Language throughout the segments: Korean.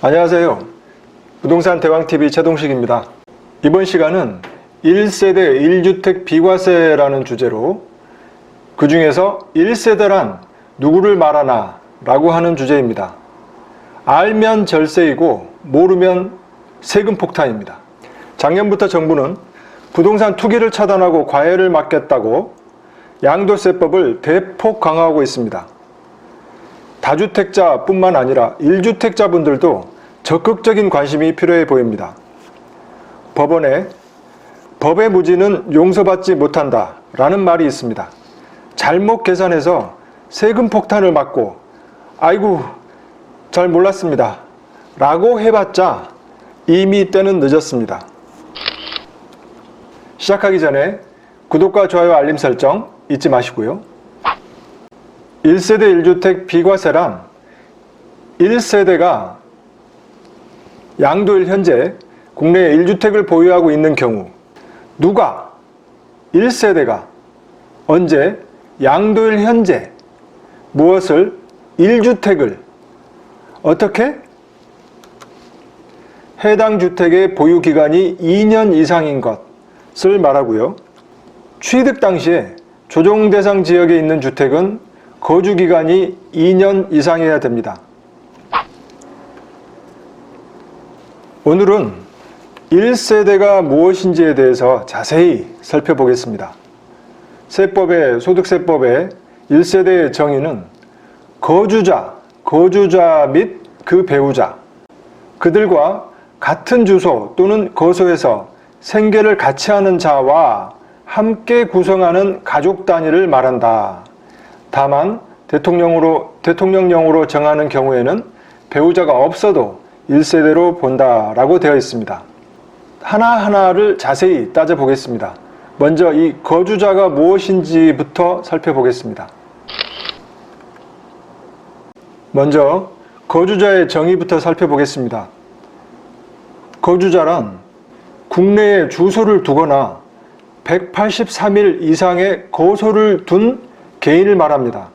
안녕하세요. 부동산 대왕TV 최동식입니다. 이번 시간은 1세대 1주택 비과세라는 주제로 그 중에서 1세대란 누구를 말하나 라고 하는 주제입니다. 알면 절세이고 모르면 세금 폭탄입니다. 작년부터 정부는 부동산 투기를 차단하고 과열을 막겠다고 양도세법을 대폭 강화하고 있습니다. 다주택자뿐만 아니라 1주택자분들도 적극적인 관심이 필요해 보입니다. 법원에 법의 무지는 용서받지 못한다 라는 말이 있습니다. 잘못 계산해서 세금 폭탄을 맞고 아이고 잘 몰랐습니다 라고 해봤자 이미 때는 늦었습니다. 시작하기 전에 구독과 좋아요 알림 설정 잊지 마시고요. 1세대 1주택 비과세란 1세대가 양도일 현재 국내에 1주택을 보유하고 있는 경우 누가 1세대가 언제 양도일 현재 무엇을 1주택을 어떻게? 해당 주택의 보유기간이 2년 이상인 것을 말하고요. 취득 당시에 조정대상 지역에 있는 주택은 거주기간이 2년 이상이어야 됩니다. 오늘은 1세대가 무엇인지에 대해서 자세히 살펴보겠습니다. 소득세법의 1세대의 정의는 거주자 및 그 배우자, 그들과 같은 주소 또는 거소에서 생계를 같이 하는 자와 함께 구성하는 가족 단위를 말한다. 다만 대통령령으로 정하는 경우에는 배우자가 없어도 1세대로 본다라고 되어 있습니다. 하나하나를 자세히 따져보겠습니다. 먼저 이 거주자가 무엇인지부터 살펴보겠습니다. 먼저 거주자의 정의부터 살펴보겠습니다. 거주자란 국내에 주소를 두거나 183일 이상의 거소를 둔 개인을 말합니다.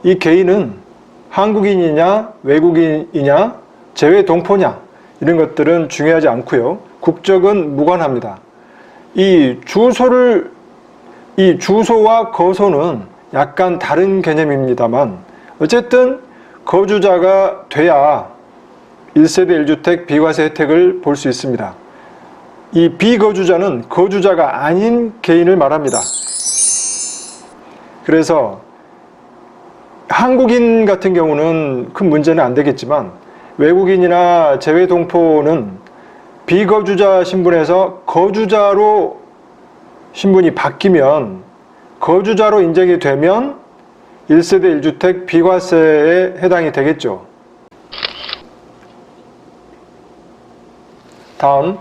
이 개인은 한국인이냐 외국인이냐 재외 동포냐 이런 것들은 중요하지 않고요. 국적은 무관합니다. 이 주소와 거소는 약간 다른 개념입니다만 어쨌든 거주자가 돼야 1세대 1주택 비과세 혜택을 볼 수 있습니다. 이 비거주자는 거주자가 아닌 개인을 말합니다. 그래서 한국인 같은 경우는 큰 문제는 안 되겠지만 외국인이나 재외동포는 비거주자 신분에서 거주자로 신분이 바뀌면 거주자로 인정이 되면 1세대 1주택 비과세에 해당이 되겠죠. 다음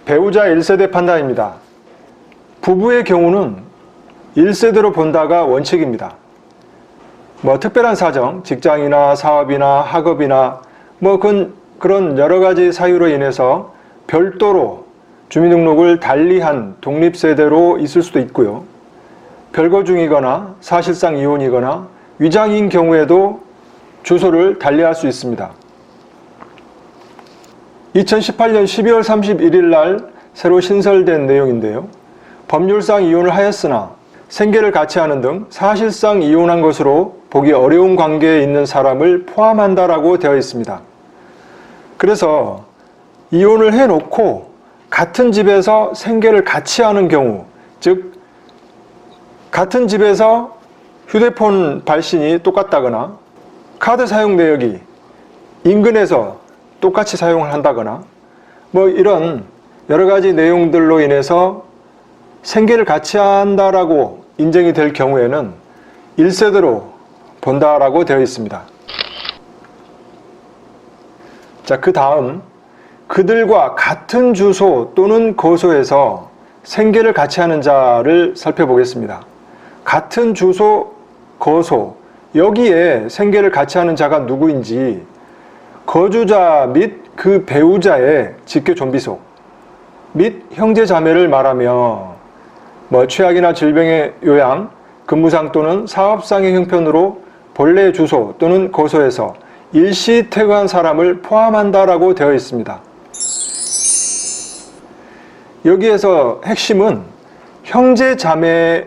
배우자 1세대 판단입니다. 부부의 경우는 1세대로 본다가 원칙입니다. 특별한 사정, 직장이나 사업이나 학업이나 그런 여러 가지 사유로 인해서 별도로 주민등록을 달리한 독립세대로 있을 수도 있고요. 별거 중이거나 사실상 이혼이거나 위장인 경우에도 주소를 달리할 수 있습니다. 2018년 12월 31일 날 새로 신설된 내용인데요. 법률상 이혼을 하였으나 생계를 같이 하는 등 사실상 이혼한 것으로 보기 어려운 관계에 있는 사람을 포함한다라고 되어 있습니다. 그래서 이혼을 해놓고 같은 집에서 생계를 같이 하는 경우, 즉 같은 집에서 휴대폰 발신이 똑같다거나 카드 사용 내역이 인근에서 똑같이 사용을 한다거나 이런 여러 가지 내용들로 인해서 생계를 같이 한다라고 인정이 될 경우에는 1세대로 본다라고 되어 있습니다. 자, 그 다음 그들과 같은 주소 또는 거소에서 생계를 같이 하는 자를 살펴보겠습니다. 같은 주소, 거소 여기에 생계를 같이 하는 자가 누구인지 거주자 및 그 배우자의 직계 존비속 및 형제자매를 말하며 취약이나 질병의 요양, 근무상 또는 사업상의 형편으로 본래 주소 또는 거소에서 일시 퇴거한 사람을 포함한다라고 되어 있습니다. 여기에서 핵심은 형제 자매의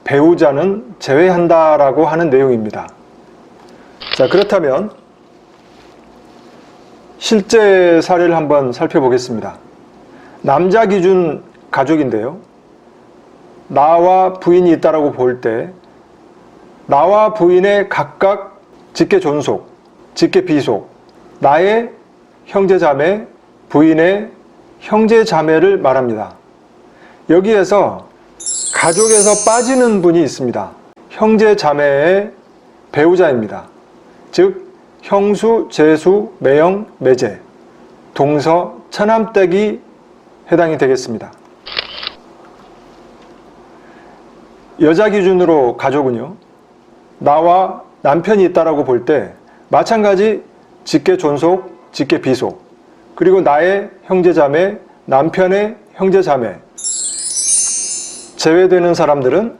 배우자는 제외한다라고 하는 내용입니다. 자, 그렇다면 실제 사례를 한번 살펴보겠습니다. 남자 기준 가족인데요. 나와 부인이 있다라고 볼 때 나와 부인의 각각 직계 존속, 직계 비속, 나의 형제 자매, 부인의 형제 자매를 말합니다. 여기에서 가족에서 빠지는 분이 있습니다. 형제 자매의 배우자입니다. 즉 형수, 제수, 매형, 매제, 동서, 처남댁이 해당이 되겠습니다. 여자 기준으로 가족은요, 나와 남편이 있다라고 볼 때 마찬가지 직계 존속, 직계 비속, 그리고 나의 형제자매, 남편의 형제자매, 제외되는 사람들은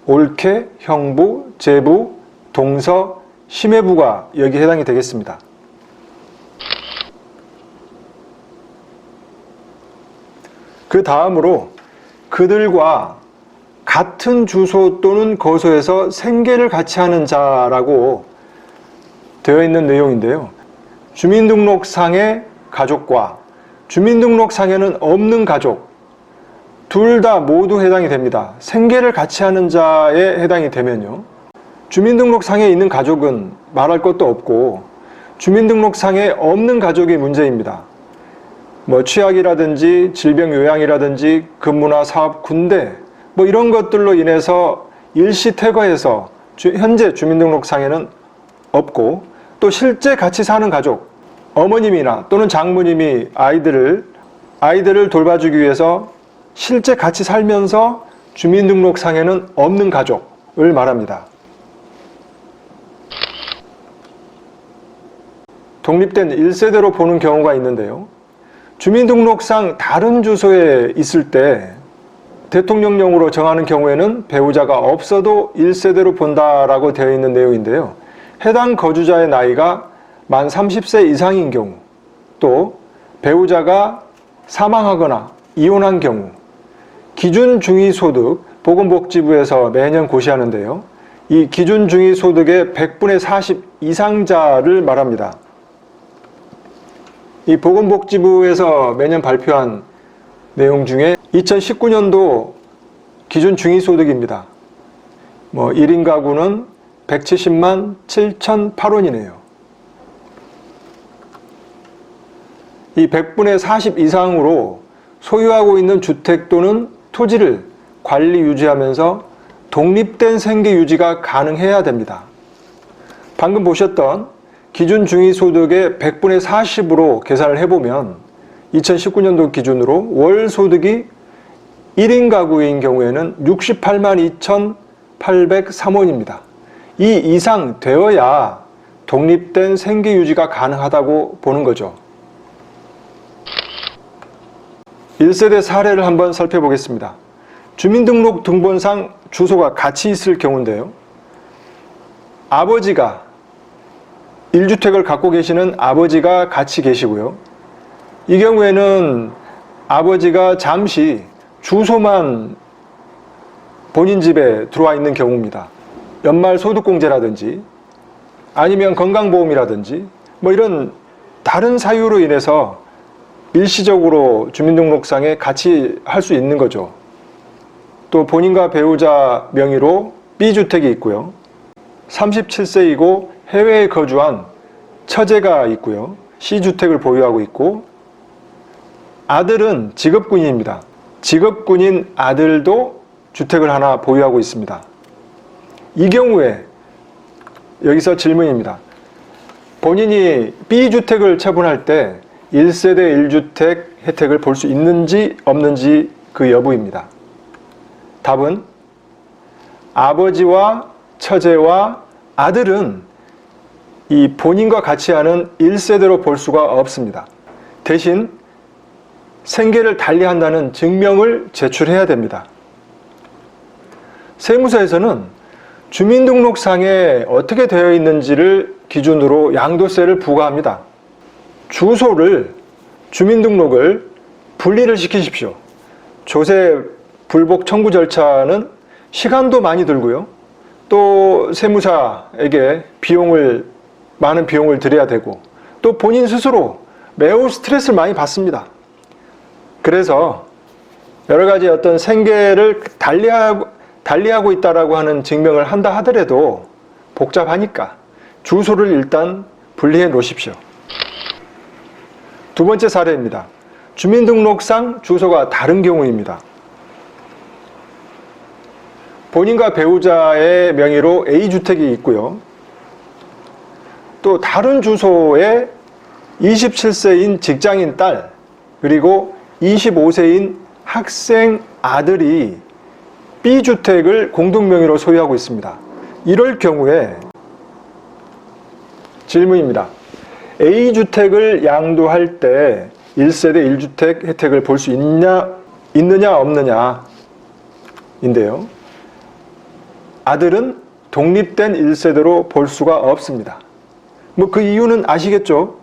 올케, 형부, 제부, 동서, 시매부가 여기 해당이 되겠습니다. 그 다음으로 그들과 같은 주소 또는 거소에서 생계를 같이 하는 자라고 되어 있는 내용인데요. 주민등록상의 가족과 주민등록상에는 없는 가족, 둘 다 모두 해당이 됩니다. 생계를 같이 하는 자에 해당이 되면요, 주민등록상에 있는 가족은 말할 것도 없고 주민등록상에 없는 가족이 문제입니다. 취약이라든지 질병 요양이라든지 근무나 사업, 군대 이런 것들로 인해서 일시 퇴거해서 현재 주민등록상에는 없고, 또 실제 같이 사는 가족, 어머님이나 또는 장모님이 아이들을 돌봐주기 위해서 실제 같이 살면서 주민등록상에는 없는 가족을 말합니다. 독립된 1세대로 보는 경우가 있는데요. 주민등록상 다른 주소에 있을 때 대통령령으로 정하는 경우에는 배우자가 없어도 1세대로 본다라고 되어 있는 내용인데요. 해당 거주자의 나이가 만 30세 이상인 경우, 또 배우자가 사망하거나 이혼한 경우, 기준중위소득 보건복지부에서 매년 고시하는데요. 이 기준중위소득의 100분의 40 이상자를 말합니다. 이 보건복지부에서 매년 발표한 내용 중에 2019년도 기준 중위소득입니다. 1인 가구는 170만 7,008원이네요. 이 100분의 40 이상으로 소유하고 있는 주택 또는 토지를 관리 유지하면서 독립된 생계 유지가 가능해야 됩니다. 방금 보셨던 기준 중위소득의 100분의 40으로 계산을 해보면 2019년도 기준으로 월 소득이 1인 가구인 경우에는 68만 2,803원입니다. 이 이상 되어야 독립된 생계 유지가 가능하다고 보는 거죠. 1세대 사례를 한번 살펴보겠습니다. 주민등록 등본상 주소가 같이 있을 경우인데요. 아버지가 1주택을 갖고 계시는 아버지가 같이 계시고요. 이 경우에는 아버지가 잠시 주소만 본인 집에 들어와 있는 경우입니다. 연말 소득공제라든지 아니면 건강보험이라든지 이런 다른 사유로 인해서 일시적으로 주민등록상에 같이 할 수 있는 거죠. 또 본인과 배우자 명의로 B주택이 있고요. 37세이고 해외에 거주한 처제가 있고요. C주택을 보유하고 있고, 아들은 직업군인입니다. 직업군인 아들도 주택을 하나 보유하고 있습니다. 이 경우에 여기서 질문입니다. 본인이 B주택을 처분할 때 1세대 1주택 혜택을 볼 수 있는지 없는지 그 여부입니다. 답은 아버지와 처제와 아들은 이 본인과 같이 하는 1세대로 볼 수가 없습니다. 대신 생계를 달리한다는 증명을 제출해야 됩니다. 세무서에서는 주민등록상에 어떻게 되어 있는지를 기준으로 양도세를 부과합니다. 주소를, 주민등록을 분리를 시키십시오. 조세 불복 청구 절차는 시간도 많이 들고요. 또 세무사에게 많은 비용을 들여야 되고, 또 본인 스스로 매우 스트레스를 많이 받습니다. 그래서 여러 가지 어떤 생계를 달리하고 있다라고 하는 증명을 한다 하더라도 복잡하니까 주소를 일단 분리해 놓으십시오. 두 번째 사례입니다. 주민등록상 주소가 다른 경우입니다. 본인과 배우자의 명의로 A주택이 있고요. 또 다른 주소에 27세인 직장인 딸, 그리고 25세인 학생 아들이 B주택을 공동명의로 소유하고 있습니다. 이럴 경우에 질문입니다. A주택을 양도할 때 1세대 1주택 혜택을 볼 수 있느냐 없느냐 인데요. 아들은 독립된 1세대로 볼 수가 없습니다. 그 이유는 아시겠죠?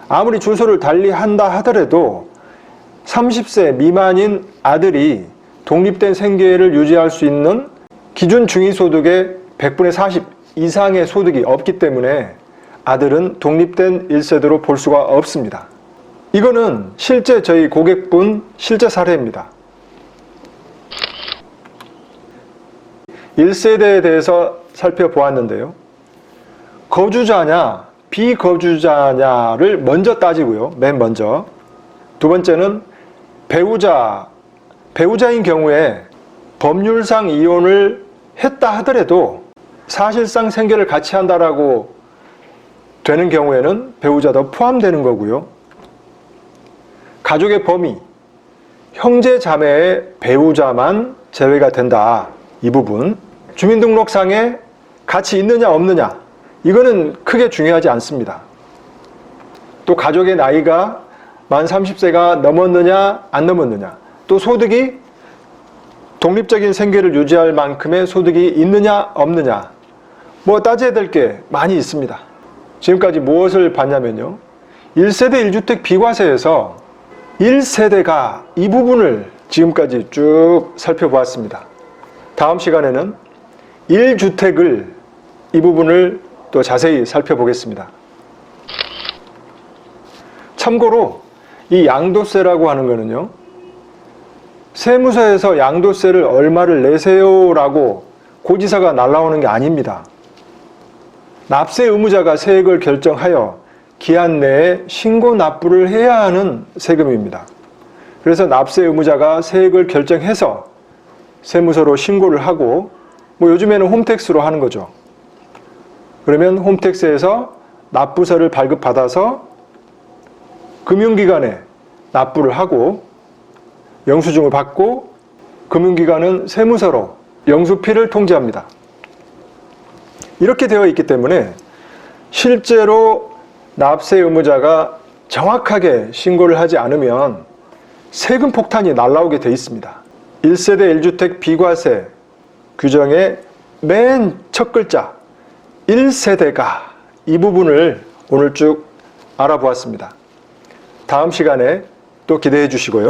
아무리 주소를 달리한다 하더라도 30세 미만인 아들이 독립된 생계를 유지할 수 있는 기준 중위소득의 100분의 40 이상의 소득이 없기 때문에 아들은 독립된 1세대로 볼 수가 없습니다. 이거는 실제 저희 고객분 실제 사례입니다. 1세대에 대해서 살펴보았는데요. 거주자냐 비거주자냐를 먼저 따지고요. 맨 먼저. 두 번째는 배우자인 경우에 법률상 이혼을 했다 하더라도 사실상 생계를 같이 한다라고 되는 경우에는 배우자도 포함되는 거고요. 가족의 범위, 형제 자매의 배우자만 제외가 된다. 이 부분. 주민등록상에 같이 있느냐 없느냐, 이거는 크게 중요하지 않습니다. 또 가족의 나이가 만 30세가 넘었느냐 안 넘었느냐, 또 소득이 독립적인 생계를 유지할 만큼의 소득이 있느냐 없느냐, 따져야 될 게 많이 있습니다. 지금까지 무엇을 봤냐면요, 1세대 1주택 비과세에서 1세대가 이 부분을 지금까지 쭉 살펴보았습니다. 다음 시간에는 1주택을 이 부분을 또 자세히 살펴보겠습니다. 참고로 이 양도세라고 하는 거는요, 세무서에서 양도세를 얼마를 내세요라고 고지서가 날라오는 게 아닙니다. 납세 의무자가 세액을 결정하여 기한 내에 신고 납부를 해야 하는 세금입니다. 그래서 납세 의무자가 세액을 결정해서 세무서로 신고를 하고, 요즘에는 홈택스로 하는 거죠. 그러면 홈택스에서 납부서를 발급받아서 금융기관에 납부를 하고 영수증을 받고, 금융기관은 세무서로 영수피를 통지합니다. 이렇게 되어 있기 때문에 실제로 납세 의무자가 정확하게 신고를 하지 않으면 세금 폭탄이 날라오게 되어 있습니다. 1세대 1주택 비과세 규정의 맨 첫 글자 1세대가, 이 부분을 오늘 쭉 알아보았습니다. 다음 시간에 또 기대해 주시고요.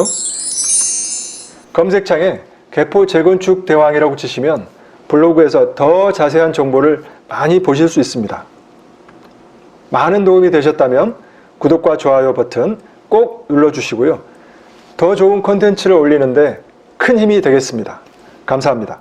검색창에 개포 재건축 대왕이라고 치시면 블로그에서 더 자세한 정보를 많이 보실 수 있습니다. 많은 도움이 되셨다면 구독과 좋아요 버튼 꼭 눌러주시고요. 더 좋은 콘텐츠를 올리는데 큰 힘이 되겠습니다. 감사합니다.